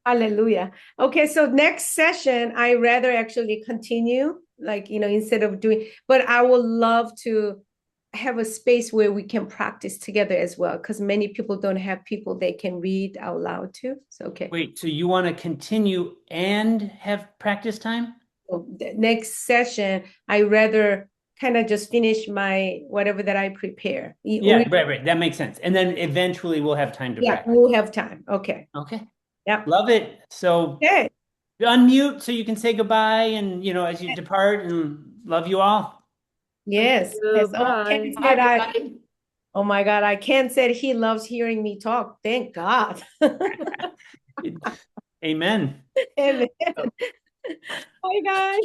Hallelujah. Okay, so next session, I rather actually continue, like, instead of doing, but I would love to have a space where we can practice together as well, because many people don't have people they can read out loud to. So, okay. Wait, so you want to continue and have practice time? So the next session, I rather kind of just finish my whatever that I prepare. Yeah, right. That makes sense. And then eventually we'll have time to Yeah, practice. we'll have time. Okay. Okay. Yeah. Love it. So Okay. unmute so you can say goodbye and as you depart, and love you all. Yes. As Ken said, oh my God, I Ken said he loves hearing me talk. Thank God. Amen. Amen. Bye, guys.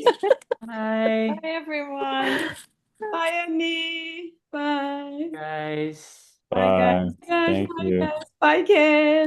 Bye. Bye, everyone. Bye, Annie. Bye. Guys. Bye, guys. Bye. Thank Bye, you. guys. Bye, Ken.